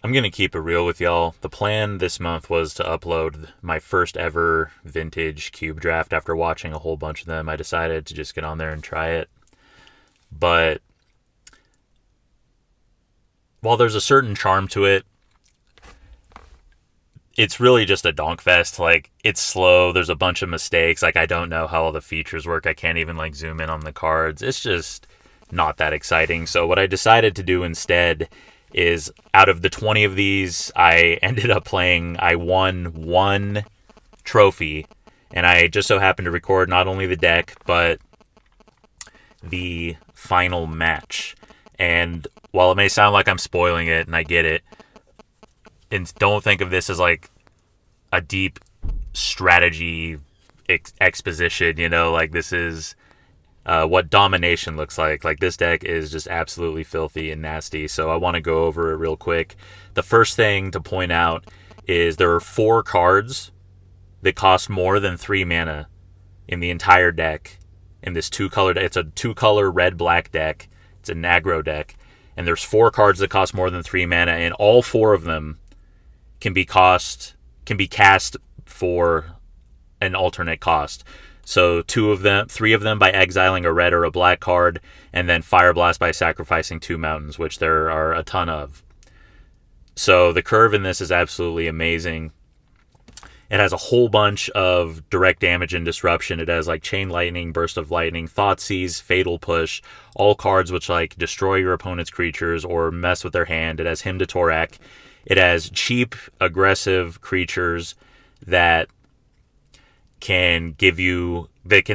I'm going to keep it real with y'all. The plan this month was to upload my first ever vintage cube draft. After watching a whole bunch of them, I decided to just get on there and try it. But while there's a certain charm to it, it's really just a donk fest. Like, it's slow. There's a bunch of mistakes. Like, I don't know how all the features work. I can't even like zoom in on the cards. It's just not that exciting. So what I decided to do instead is, out of the 20 of these, I ended up playing, I won one trophy, and I just so happened to record not only the deck, but the final match. And while it may sound like I'm spoiling it, and I get it, and don't think of this as like a deep strategy exposition, like this is what domination looks like. Like, this deck is just absolutely filthy and nasty, so I want to go over it real quick. The first thing to point out is there are 4 cards that cost more than 3 mana in the entire deck. In this it's a 2-color red-black deck. It's an aggro deck, and there's 4 cards that cost more than 3 mana, and all 4 of them can be cast for an alternate cost. So 3 of them by exiling a red or a black card, and then Fire Blast by sacrificing 2 mountains, which there are a ton of. So the curve in this is absolutely amazing. It has a whole bunch of direct damage and disruption. It has like Chain Lightning, Burst of Lightning, Thoughtseize, Fatal Push, all cards which like destroy your opponent's creatures or mess with their hand. It has Hymn to Torak. It has cheap, aggressive creatures that can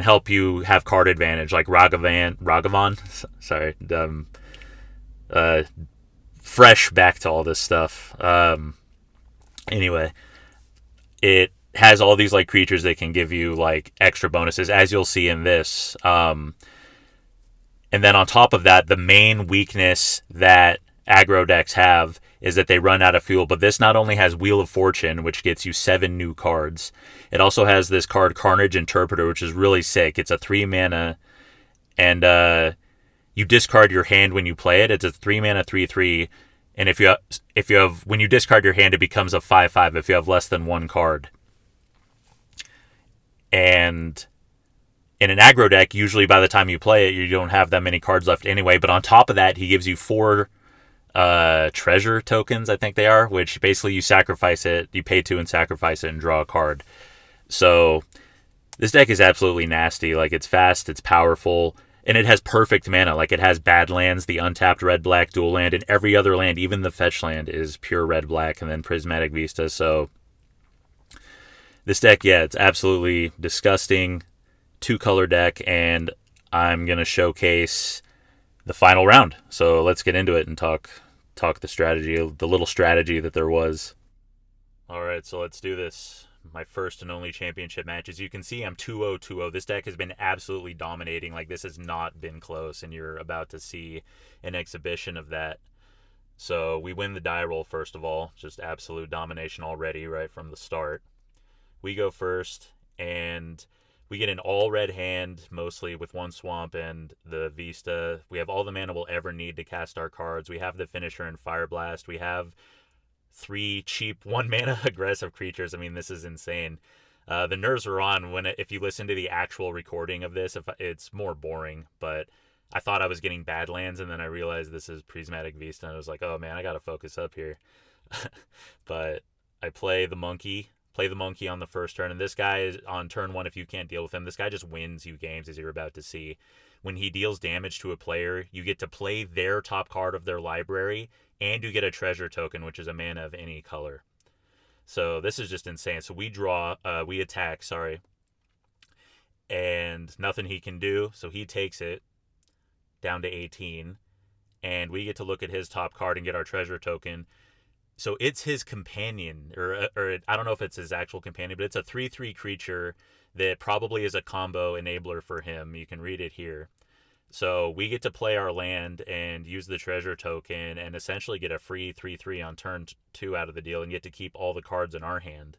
help you have card advantage, like Ragavan. Sorry, fresh back to all this stuff. Anyway, it has all these like creatures that can give you like extra bonuses, as you'll see in this. And then on top of that, the main weakness that aggro decks have is that they run out of fuel. But this not only has Wheel of Fortune, which gets you 7 new cards, it also has this card Carnage Interpreter, which is really sick. It's a 3 mana, and you discard your hand when you play it. It's a 3 mana 3/3, and if you have when you discard your hand, it becomes a 5/5 if you have less than 1 card. And in an aggro deck, usually by the time you play it, you don't have that many cards left anyway. But on top of that, he gives you 4 treasure tokens, I think they are, which basically you sacrifice it, you pay 2 and sacrifice it and draw a card. So this deck is absolutely nasty. Like, it's fast, it's powerful, and it has perfect mana. Like, it has Badlands, the untapped red-black dual land, and every other land, even the fetch land, is pure red-black, and then Prismatic Vista. So this deck, yeah, it's absolutely disgusting. 2-color deck, and I'm going to showcase the final round. So let's get into it and talk the strategy, the little strategy that there was. All right, so let's do this. My first and only championship match. As you can see, I'm 2-0, 2-0. This deck has been absolutely dominating. Like, this has not been close, and you're about to see an exhibition of that. So we win the die roll, first of all. Just absolute domination already, right from the start. We go first, and we get an all-red hand, mostly with 1 swamp and the Vista. We have all the mana we'll ever need to cast our cards. We have the Finisher and Fire Blast. We have 3 cheap 1-mana aggressive creatures. I mean, this is insane. The nerves were on if you listen to the actual recording of this. It's more boring, but I thought I was getting Badlands, and then I realized this is Prismatic Vista, and I was like, oh man, I gotta focus up here. But I play the monkey on the first turn, and this guy is on turn 1. If you can't deal with him, this guy just wins you games, as you're about to see. When he deals damage to a player, you get to play their top card of their library, and you get a treasure token, which is a mana of any color. So this is just insane. So we attack, and nothing he can do, so he takes it down to 18, and we get to look at his top card and get our treasure token. So it's his companion, or I don't know if it's his actual companion, but it's a 3/3 creature that probably is a combo enabler for him. You can read it here. So we get to play our land and use the treasure token and essentially get a free 3/3 on turn 2 out of the deal and get to keep all the cards in our hand.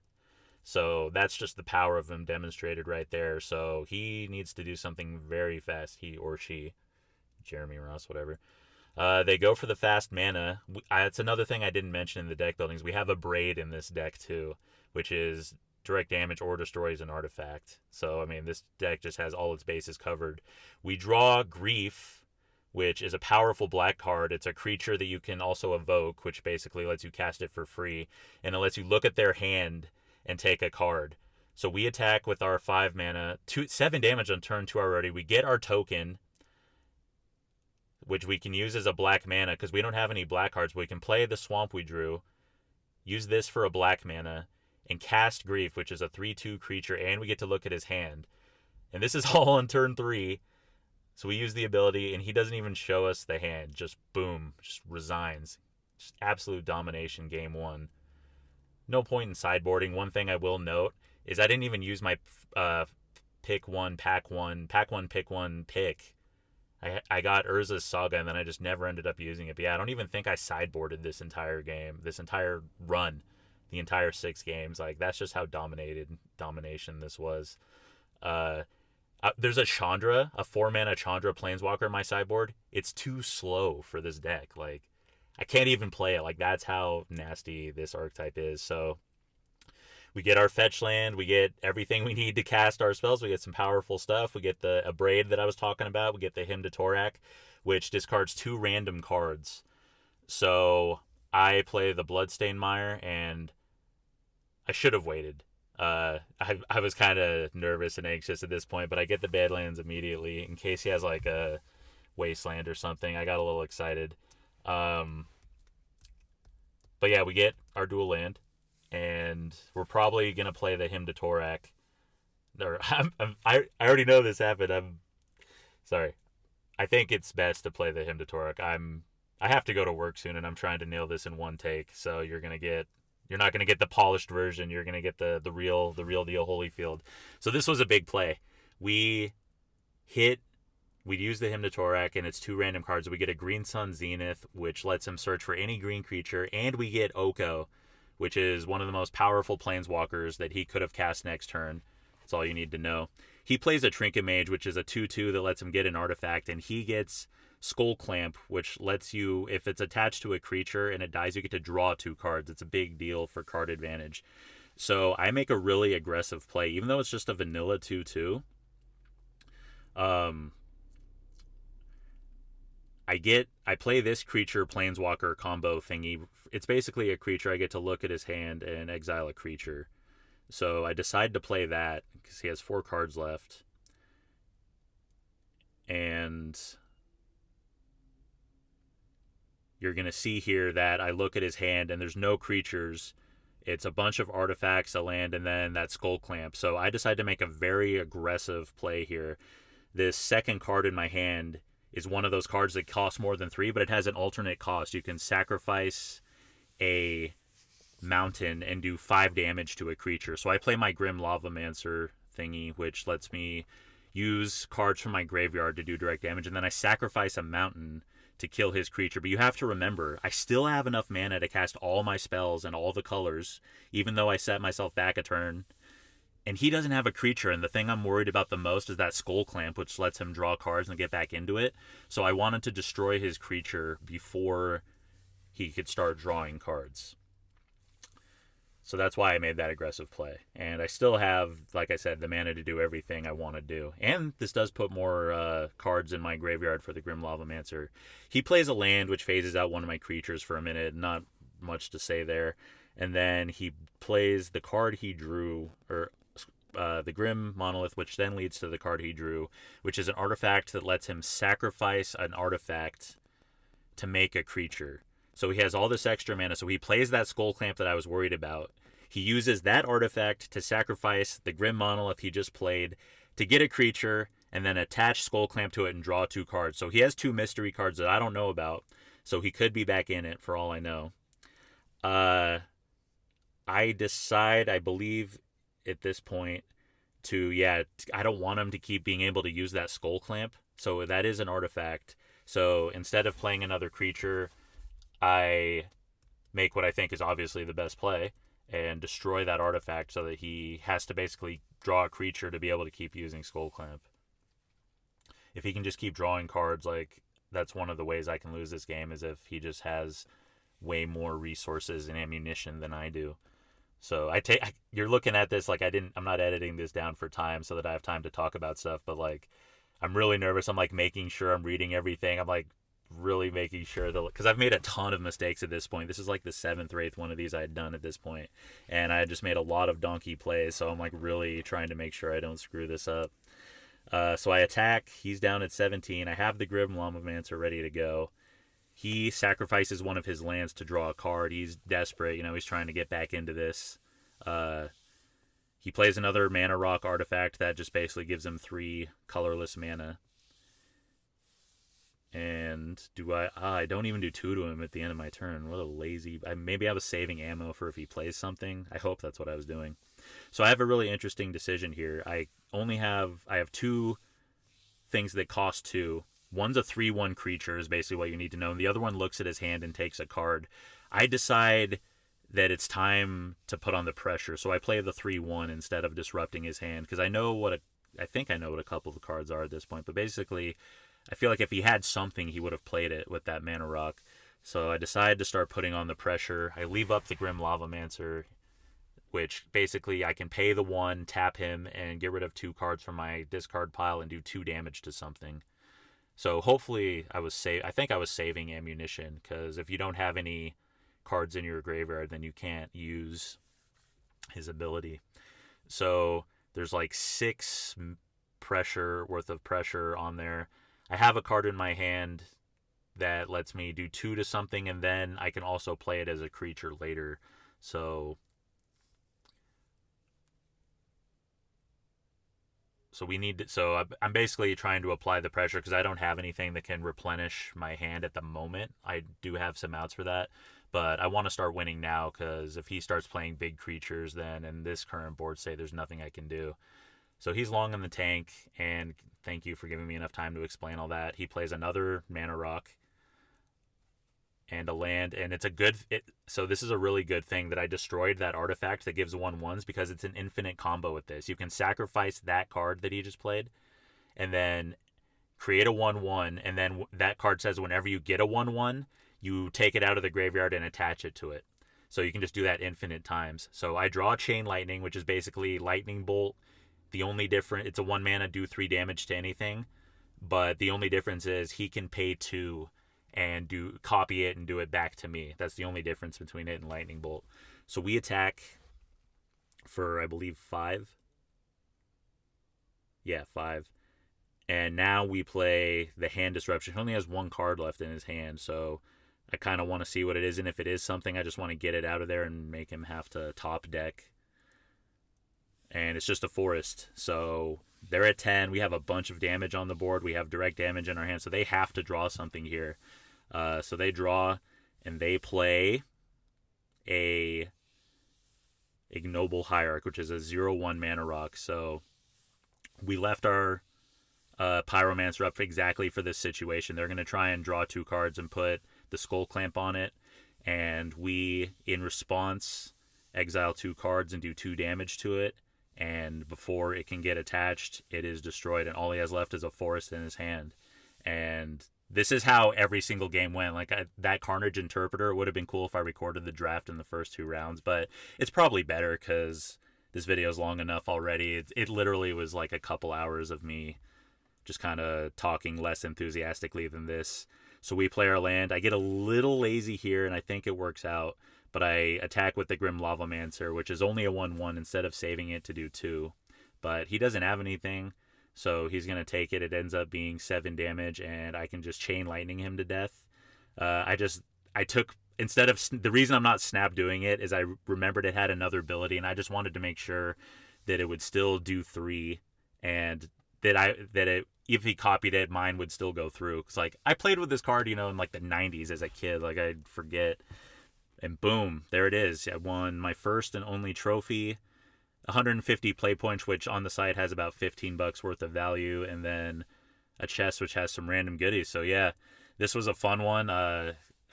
So that's just the power of him demonstrated right there. So he needs to do something very fast, he or she, Jeremy Ross, whatever. They go for the fast mana. It's another thing I didn't mention in the deck buildings. We have a Braid in this deck too, which is direct damage or destroys an artifact. So, I mean, this deck just has all its bases covered. We draw Grief, which is a powerful black card. It's a creature that you can also evoke, which basically lets you cast it for free. And it lets you look at their hand and take a card. So we attack with our 5 mana, 7 damage on turn 2 already. We get our token, which we can use as a black mana because we don't have any black cards. We can play the swamp we drew, use this for a black mana, and cast Grief, which is a 3/2 creature, and we get to look at his hand. And this is all on turn 3. So we use the ability, and he doesn't even show us the hand. Just boom, just resigns. Just absolute domination game 1. No point in sideboarding. One thing I will note is I didn't even use my pick 1, pick 1 pick. I got Urza's Saga, and then I just never ended up using it. But yeah, I don't even think I sideboarded this entire game, this entire run, the entire 6 games. Like, that's just how domination this was. There's a Chandra, a 4-mana Chandra Planeswalker in my sideboard. It's too slow for this deck. Like, I can't even play it. Like, that's how nasty this archetype is. So we get our fetch land. We get everything we need to cast our spells. We get some powerful stuff. We get the Braid that I was talking about. We get the Hymn to Torak, which discards 2 random cards. So I play the Bloodstained Mire, and I should have waited. I was kind of nervous and anxious at this point, but I get the Badlands immediately in case he has like a Wasteland or something. I got a little excited. But yeah, we get our dual land. And we're probably going to play the Hymn to Torak. I already know this happened. I'm sorry. I think it's best to play the Hymn to Torak. I have to go to work soon, and I'm trying to nail this in one take. So you're not going to get the polished version. You're going to get the real deal Holyfield. So this was a big play. We use the Hymn to Torak, and it's 2 random cards. We get a Green Sun Zenith, which lets him search for any green creature, and we get Oko, which is one of the most powerful planeswalkers that he could have cast next turn. That's all you need to know. He plays a Trinket Mage, which is a 2/2 that lets him get an artifact, and he gets Skull Clamp, which lets you, if it's attached to a creature and it dies, you get to draw 2 cards. It's a big deal for card advantage. So I make a really aggressive play, even though it's just a vanilla 2/2. I play this creature planeswalker combo thingy. It's basically a creature. I get to look at his hand and exile a creature. So I decide to play that because he has 4 cards left. And you're going to see here that I look at his hand and there's no creatures. It's a bunch of artifacts, a land, and then that Skull Clamp. So I decide to make a very aggressive play here. This second card in my hand is one of those cards that costs more than 3, but it has an alternate cost. You can sacrifice a mountain and do 5 damage to a creature. So I play my Grim Lavamancer thingy, which lets me use cards from my graveyard to do direct damage, and then I sacrifice a mountain to kill his creature. But you have to remember, I still have enough mana to cast all my spells and all the colors, even though I set myself back a turn. And he doesn't have a creature, and the thing I'm worried about the most is that Skull Clamp, which lets him draw cards and get back into it. So I wanted to destroy his creature before he could start drawing cards. So that's why I made that aggressive play. And I still have, like I said, the mana to do everything I want to do. And this does put more cards in my graveyard for the Grim Lavamancer. He plays a land, which phases out one of my creatures for a minute. Not much to say there. And then he plays the card he drew, or the Grim Monolith, which then leads to the card he drew, which is an artifact that lets him sacrifice an artifact to make a creature. So he has all this extra mana. So he plays that Skull Clamp that I was worried about. He uses that artifact to sacrifice the Grim Monolith he just played to get a creature, and then attach Skull Clamp to it and draw 2 cards. So he has 2 mystery cards that I don't know about. So he could be back in it for all I know. I believe at this point I don't want him to keep being able to use that Skull Clamp. So that is an artifact. So instead of playing another creature, I make what I think is obviously the best play and destroy that artifact so that he has to basically draw a creature to be able to keep using Skull Clamp. If he can just keep drawing cards like that's one of the ways I can lose this game is if he just has way more resources and ammunition than I do. So you're looking at this like I'm not editing this down for time so that I have time to talk about stuff, but like I'm really nervous. I'm like making sure I'm reading everything. I'm like really making sure that, because I've made a ton of mistakes at this point. This is like the 7th or 8th one of these I had done at this point, and I just made a lot of donkey plays. So I'm like really trying to make sure I don't screw this up. So I attack. He's down at 17. I have the Grim Llamamancer ready to go. He sacrifices one of his lands to draw a card. He's desperate. He's trying to get back into this. He plays another mana rock artifact that just basically gives him 3 colorless mana. And I don't even do 2 to him at the end of my turn. What a lazy... Maybe I was saving ammo for if he plays something. I hope that's what I was doing. So I have a really interesting decision here. I have 2 things that cost 2. One's a 3/1 creature is basically what you need to know. And the other one looks at his hand and takes a card. I decide that it's time to put on the pressure. So I play the 3/1 instead of disrupting his hand. Because I think I know what a couple of the cards are at this point. But basically, I feel like if he had something, he would have played it with that mana rock. So I decided to start putting on the pressure. I leave up the Grim Llamamancer, which basically I can pay the 1, tap him, and get rid of 2 cards from my discard pile and do 2 damage to something. So hopefully I think I was saving ammunition, because if you don't have any cards in your graveyard, then you can't use his ability. So there's like 6 worth of pressure on there. I have a card in my hand that lets me do 2 to something, and then I can also play it as a creature later. So I'm basically trying to apply the pressure because I don't have anything that can replenish my hand at the moment. I do have some outs for that, but I want to start winning now, because if he starts playing big creatures, then in this current board state, there's nothing I can do. So he's long in the tank, and thank you for giving me enough time to explain all that. He plays another mana rock and a land, and so this is a really good thing that I destroyed that artifact that gives 1/1s, because it's an infinite combo with this. You can sacrifice that card that he just played and then create a 1/1, and then that card says whenever you get a 1/1, you take it out of the graveyard and attach it to it. So you can just do that infinite times. So I draw Chain Lightning, which is basically Lightning Bolt. The only difference, it's a 1 mana, do 3 damage to anything, but the only difference is he can pay 2 and copy it and do it back to me. That's the only difference between it and Lightning Bolt. So we attack for, I believe, 5. Yeah, 5. And now we play the Hand Disruption. He only has 1 card left in his hand, so I kind of want to see what it is, and if it is something, I just want to get it out of there and make him have to top deck. And it's just a forest. So they're at 10. We have a bunch of damage on the board. We have direct damage in our hand, so they have to draw something here. So they draw, and they play a Ignoble Hierarch, which is a 0/1 mana rock. So we left our Pyromancer up exactly for this situation. They're going to try and draw 2 cards and put the Skull Clamp on it. And we, in response, exile 2 cards and do 2 damage to it. And before it can get attached, it is destroyed, and all he has left is a forest in his hand. And this is how every single game went. Like that Carnage Interpreter would have been cool if I recorded the draft in the first 2 rounds, but it's probably better because this video is long enough already. It literally was like a couple hours of me just kind of talking less enthusiastically than this. So we play our land. I get a little lazy here, and I think it works out. But I attack with the Grim Llamamancer, which is only a 1/1 instead of saving it to do 2. But he doesn't have anything, so he's going to take it. It ends up being 7 damage, and I can just Chain Lightning him to death. Instead of, the reason I'm not snap doing it is I remembered it had another ability, and I just wanted to make sure that it would still do 3, and if he copied it, mine would still go through. Because like I played with this card, in like the 90s as a kid, like I'd forget. And boom, there it is. I won my first and only trophy, 150 play points, which on the site has about $15 worth of value, and then a chest which has some random goodies. So yeah, this was a fun one.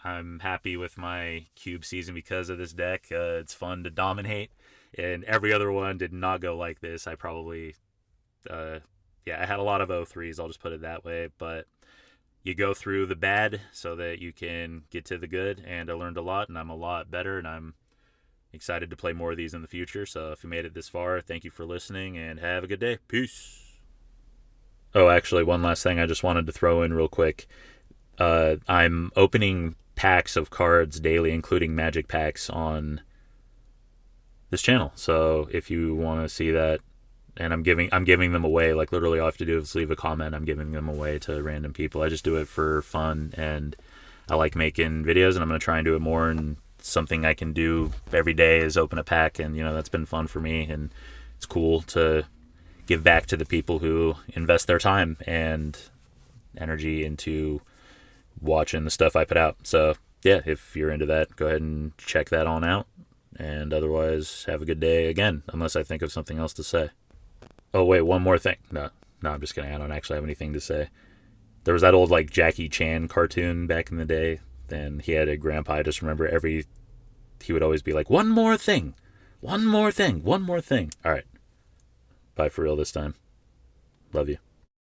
I'm happy with my cube season because of this deck. It's fun to dominate, and every other one did not go like this. I had a lot of O3s, I'll just put it that way. But you go through the bad so that you can get to the good. And I learned a lot, and I'm a lot better, and I'm excited to play more of these in the future. So if you made it this far, thank you for listening, and have a good day. Peace. Oh, actually, one last thing I just wanted to throw in real quick. I'm opening packs of cards daily, including magic packs, on this channel. So if you want to see that, and I'm giving them away. Like, literally all I have to do is leave a comment. I'm giving them away to random people. I just do it for fun, and I like making videos, and I'm going to try and do it more. And something I can do every day is open a pack, and that's been fun for me, and it's cool to give back to the people who invest their time and energy into watching the stuff I put out. So yeah, if you're into that, go ahead and check that on out. And otherwise, have a good day again, unless I think of something else to say. Oh, wait, one more thing. No, I'm just kidding. I don't actually have anything to say. There was that old, like, Jackie Chan cartoon back in the day. And he had a grandpa. I just remember he would always be like, one more thing. One more thing. One more thing. All right. Bye for real this time. Love you.